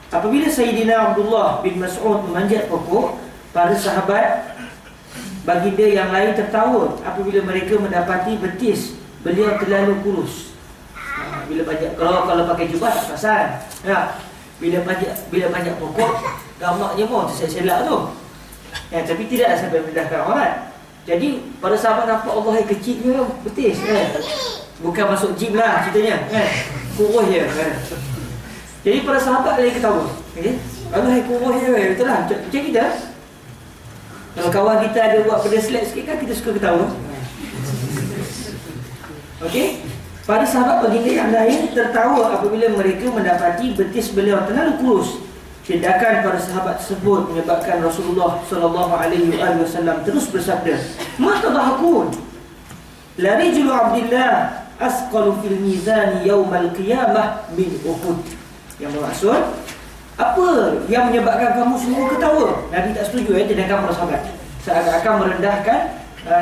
Apabila Sayyidina Abdullah bin Mas'ud memanjat pokok, para sahabat baginda yang lain tertawa apabila mereka mendapati betis beliau terlalu kurus. Bila panjat, kalau pakai jubah tak pasal. Bila panjat pokok, gambarnya pun terselak tu. Tapi tidaklah sampai merendahkan orang. Jadi para sahabat nampak Allah yang kecilnya betis. Bukan masuk gym lah ceritanya. Kurus je. Jadi para sahabat lagi ketawa. Allah yang kurus je. Betul lah. Macam kita. Kalau kawan kita ada buat benda selek sikit kan, kita suka ketawa. Okey. Para sahabat baginda yang lain tertawa apabila mereka mendapati betis beliau terlalu kurus. Tindakan para sahabat tersebut menyebabkan Rasulullah sallallahu alaihi wasallam terus bersabda, "Ma tadhakun? La rijlu Abdillah asqalu fil mizan yaumal qiyamah min Uhud." Yang bermaksud, apa yang menyebabkan kamu semua ketawa? Nabi tak setuju tindakan para sahabat. Seakan-akan merendahkan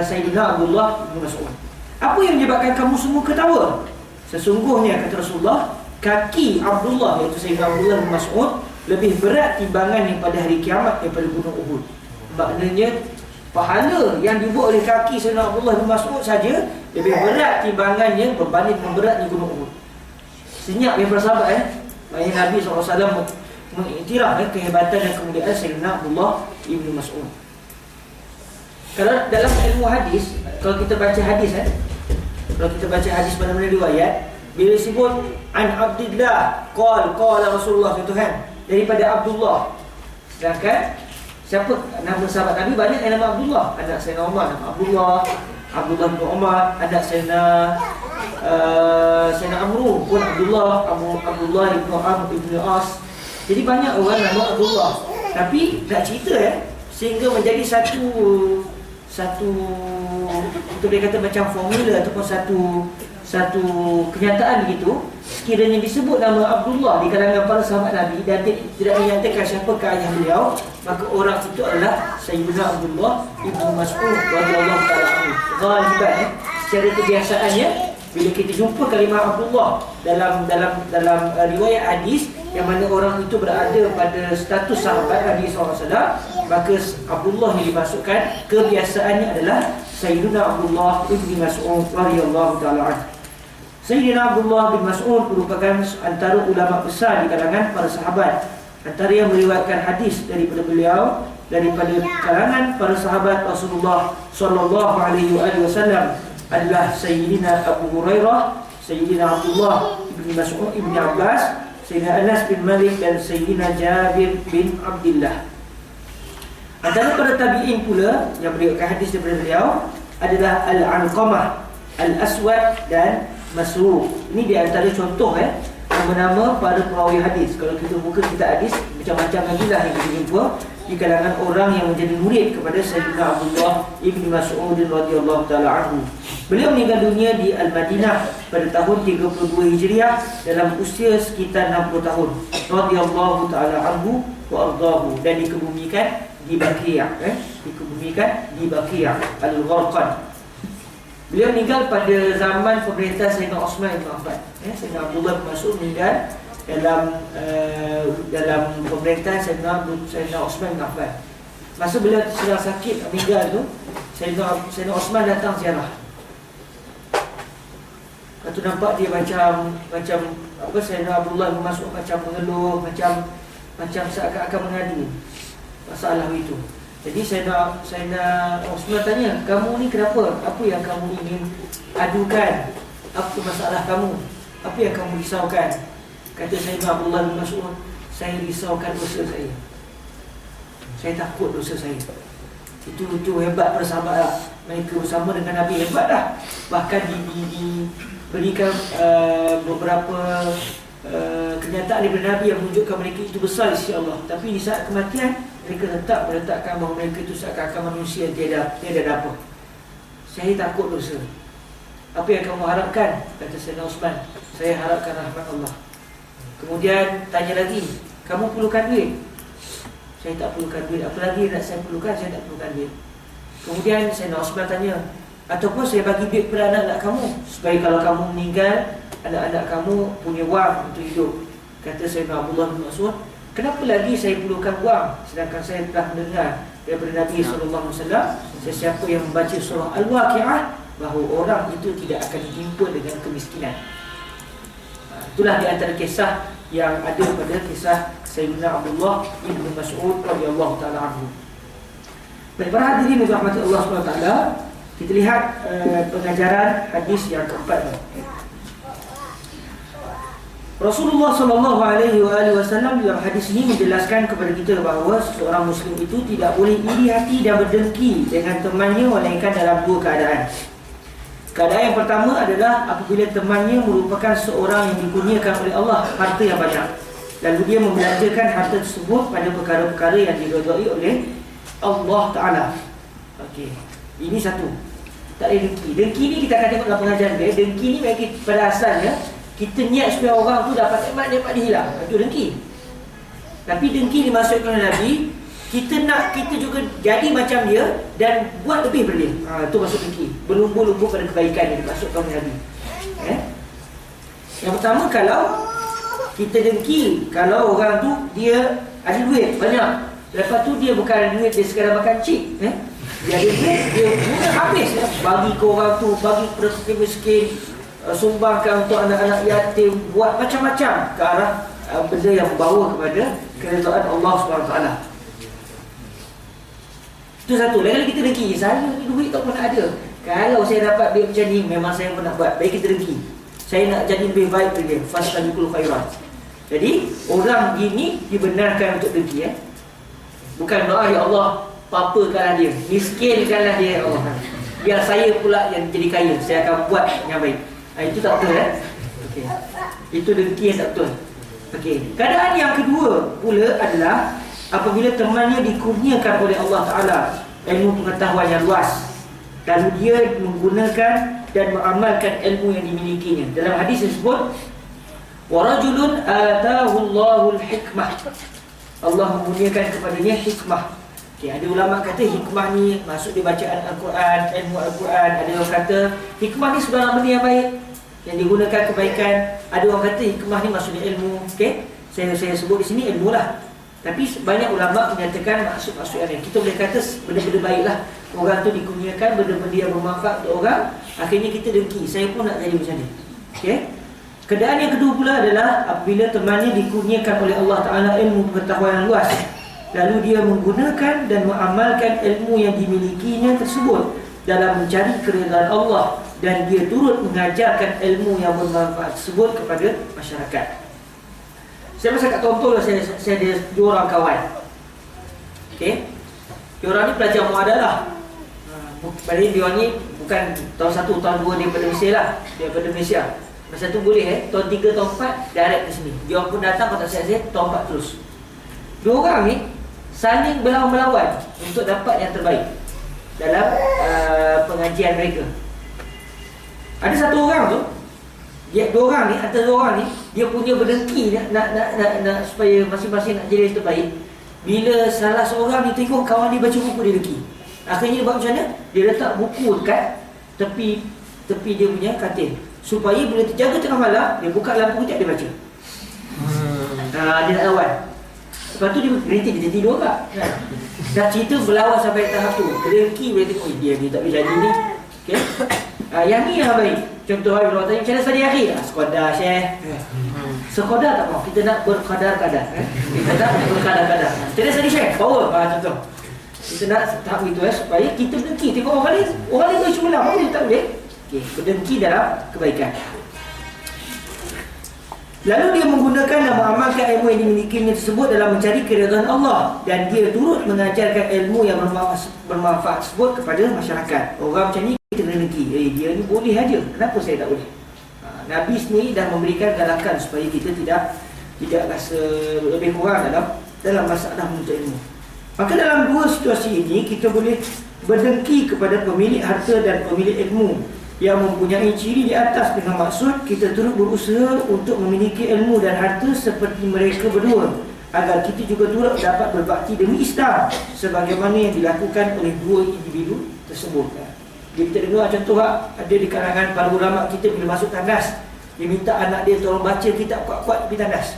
Sayyidina Abdullah bin Mas'ud. Apa yang menyebabkan kamu semua ketawa? Sesungguhnya kata Rasulullah, kaki Abdullah, iaitu Sayyidina Abdullah bin Mas'ud, lebih berat timbangan pada hari kiamat daripada gunung Uhud. Maknanya pahala yang dibuat oleh kaki Sayyidina Abdullah bin Mas'ud saja lebih berat timbangannya berbanding dengan beratnya gunung Uhud. Senyap yang bersahabat Nabi SAW mengiktiraf kehebatan dan kemuliaan Sayyidina Abdullah bin Mas'ud. Kalau dalam ilmu hadis, kalau kita baca hadis mana-mana riwayat, bila disebut an Abdillah qala Rasulullah Tuhan, daripada Abdullah. Sedangkan siapa nama sahabat Nabi banyak yang nama Abdullah. Anak Sayyidina Umar nama Abdullah bin Umar. Anak Sayyidina Amru pun Abdullah bin Amr bin As. Jadi banyak orang nama Abdullah. Tapi nak cerita sehingga menjadi satu kita boleh kata macam formula ataupun satu kenyataan begitu. Sekiranya disebut nama Abdullah di kalangan para sahabat Nabi dan tidak menyatakan siapakah ayah beliau, maka orang itu adalah Sayyidina Abdullah ibnu Mas'ud radhiyallahu ta'ala anhu. Ghaliban secara kebiasaannya bila kita jumpa kalimah Abdullah dalam riwayat hadis yang mana orang itu berada pada status sahabat Nabi SAW, maka Abdullah yang dimasukkan kebiasaannya adalah Sayyidina Abdullah ibnu Mas'ud radhiyallahu ta'ala anhu. Sayyidina Abdullah bin Mas'ud merupakan antara ulama besar di kalangan para sahabat. Antara yang meriwayatkan hadis daripada beliau daripada kalangan para sahabat Rasulullah sallallahu alaihi wasallam adalah Sayyidina Abu Hurairah, Sayyidina Abdullah bin Mas'ud ibn Abbas, Sayyidina Anas bin Malik dan Sayyidina Jabir bin Abdullah. Antara para tabi'in pula yang meriwayatkan hadis daripada beliau adalah Al-Alqamah, Al-Aswad dan Masruq. Ini di antara contoh nama-nama para perawi hadis. Kalau kita buka kitab hadis, macam-macam lagi lah yang kita jumpa di kalangan orang yang menjadi murid kepada Sayyidina Abdullah ibn Mas'ud radhiyallahu ta'ala anhu. Beliau meninggal dunia di Al-Madinah pada tahun 32 Hijriah dalam usia sekitar 60 tahun radhiyallahu ta'ala anhu wa ardahu, dan dikebumikan di Baqi', di Baqi' Al-Gharqad. Beliau meninggal pada zaman pemerintah Sayyidina Osman bin Affan. Sayyidina Abdullah bin Mas'ud meninggal dalam pemerintahan Sayyidina Osman bin Affan. Masa beliau sedang sakit meninggal tu, Sayyidina Osman datang ziarah. Lepas tu nampak dia macam Sayyidina Abdullah bin Mas'ud macam mengeluh, macam seakan-akan mengadu masalah itu. Jadi Sayyidina Osman tanya, "Kamu ni kenapa? Apa yang kamu ingin adukan? Apa masalah kamu? Apa yang kamu risaukan?" Kata Sayyidina Abdullah bin Mas'ud, "Saya risaukan dosa saya. Saya takut dosa saya." Itu hebat para sahabat lah. Mereka bersama dengan Nabi hebat dah. Bahkan diberikan beberapa kenyataan daripada Nabi yang menunjukkan mereka itu besar di sisi Allah. Tapi di saat kematian, mereka tetap meletakkan bahawa mereka itu seakan-akan manusia yang tiada apa. "Saya takut dosa." "Apa yang kamu harapkan?" Kata Sayyidina Osman, "Saya harapkan rahmat Allah." Kemudian tanya lagi, "Kamu perlukan duit?" "Saya tak perlukan duit." "Apa lagi nak saya perlukan?" "Saya tak perlukan duit." Kemudian Sayyidina Osman tanya, "Ataupun saya bagi duit kepada anak-anak kamu, supaya kalau kamu meninggal, anak-anak kamu punya wang untuk hidup." Kata Sayyidina Abdullah bin Mas'ud, Kenapa lagi saya perlukan wang, sedangkan saya telah mendengar daripada Nabi SAW, sesiapa yang membaca surah Al-Waqi'ah, bahawa orang itu tidak akan ditimpa dengan kemiskinan. Itulah di antara kisah yang ada pada kisah Sayyidina Abdullah Ibn Mas'ud radhiyallahu ta'ala anhu. Baik, para hadirin yang dirahmati Allah SWT, kita lihat pengajaran hadis yang keempat. Rasulullah SAW dalam hadis ini menjelaskan kepada kita bahawa seorang Muslim itu tidak boleh iri hati dan berdengki dengan temannya, melainkan dalam dua keadaan. Keadaan yang pertama adalah apabila temannya merupakan seorang yang dikurniakan oleh Allah harta yang banyak, lalu dia membelanjakan harta tersebut pada perkara-perkara yang diridai oleh Allah Ta'ala. Okey, ini satu. Tak ada dengki. Dengki ni kita akan tengok dalam pengajaran dia. Dengki ni bagi pada asalnya kita niat supaya orang tu dapat nikmat dia hilang. Itu dengki. Tapi dengki dimaksudkan oleh Nabi, kita nak kita juga jadi macam dia dan buat lebih daripada dia. Itu maksud dengki. Berlumba-lumba pada kebaikan yang dimaksudkan oleh Nabi. Yang pertama, kalau kita dengki, kalau orang tu dia ada duit banyak, lepas tu dia bukan ada duit dia sekadar makan cik, dia ada duit, dia guna habis, bagi ke orang tu, bagi kepada miskin, sumbangkan untuk anak-anak yatim, buat macam-macam ke arah benda yang membawa kepada keridaan Allah SWT. Itu satu. Lain kali kita dengki, saya ni duit tak pernah ada, kalau saya dapat duit macam ni, memang saya pun nak buat. Baik, kita dengki, saya nak jadi lebih baik dari dia. Fastabiqul khairat. Jadi orang gini dibenarkan untuk dengki. Bukan doa, ya Allah papakanlah dia, miskinkanlah dia, ya Allah, biar saya pula yang jadi kaya, saya akan buat yang baik. Itu tak betul. Okay. Itu dengki yang tak betul. Okay. Keadaan yang kedua pula adalah apabila temannya dikurniakan oleh Allah Ta'ala ilmu pengetahuan yang luas, lalu dia menggunakan dan mengamalkan ilmu yang dimilikinya. Dalam hadis disebut, warajulun atahu Allahul hikmah, Allah menggunakan kepadanya hikmah. Okay, ada ulama kata hikmah ni maksud dia bacaan Al-Quran, ilmu Al-Quran. Ada orang kata hikmah ni sebenarnya benda yang baik yang digunakan kebaikan. Ada orang kata hikmah ni maksudnya ilmu. Okey, saya sebut di sini ilmu lah. Tapi banyak ulama menyatakan maksud-maksud yang lain. Kita boleh kata benda-benda baiklah. Orang tu dikurniakan benda-benda yang bermanfaat untuk orang, akhirnya kita dengki, saya pun nak jadi macam ni. Okey. Keadaan yang kedua pula adalah apabila temannya dikurniakan oleh Allah Ta'ala ilmu pengetahuan yang luas, lalu dia menggunakan dan mengamalkan ilmu yang dimilikinya tersebut dalam mencari keridhaan Allah, dan dia turut mengajarkan ilmu yang bermanfaat tersebut kepada masyarakat. Saya masa kat Tontol, saya ada dua orang kawan. Okey. Diorang ni pelajar muadalah. Padahal diorang ni bukan tahun 1, tahun 2 daripada Malaysia lah. Daripada Malaysia. Masa tu boleh tahun 3, tahun 4 direct ke sini. Diorang pun datang, kalau tak saya tahun 4 terus. Dua orang ni saling berlawan-melawan untuk dapat yang terbaik dalam pengajian mereka. Ada satu orang tu, dua orang ni, antara dua orang ni, dia punya berdengki nak supaya masing-masing nak jadi yang terbaik. Bila salah seorang ni tengok kawan dia baca buku, dia dengki. Akhirnya dia buat macam mana? Dia letak buku dekat tepi dia punya katil, supaya bila terjaga tengah malam, dia buka lampu kejap, dia baca. Dia nak lawan. Lepas tu dia berhenti, dia tidur tak? Dah cerita berlawan sampai tahap tu, dengki boleh tengok, dia ni tak boleh jadi ni. Okay? Yang ni yang baik. Contoh hari orang tanya, macam mana study akhir? Sekodar Syekh. Sekodar tak mau, kita nak berkadar-kadar. Kita nak berkadar-kadar. Macam mana study Syekh? Power. Contoh kita nak tahap itu supaya kita berdengki. Tengok orang lain boleh cuma lah, kita tak boleh. Okay, berdengki dalam kebaikan. Lalu dia menggunakan dan mengamalkan ilmu yang dimilikinya tersebut dalam mencari keridhaan Allah, dan dia turut mengajarkan ilmu yang bermanfaat tersebut kepada masyarakat. Orang macam ni kita kena dengki. Dia ni boleh aja, kenapa saya tak boleh? Nabi sendiri dah memberikan galakan supaya kita tidak rasa lebih kurang dalam masalah menuntut ilmu. Maka dalam dua situasi ini kita boleh berdengki kepada pemilik harta dan pemilik ilmu yang mempunyai ciri di atas, dengan maksud kita turut berusaha untuk memiliki ilmu dan harta seperti mereka berdua, agar kita juga turut dapat berbakti demi Islam sebagaimana yang dilakukan oleh dua individu tersebut. Jadi kita dengar contoh ada di kalangan para ulama kita, bila masuk tandas dia minta anak dia tolong baca kitab kuat-kuat tepi tandas.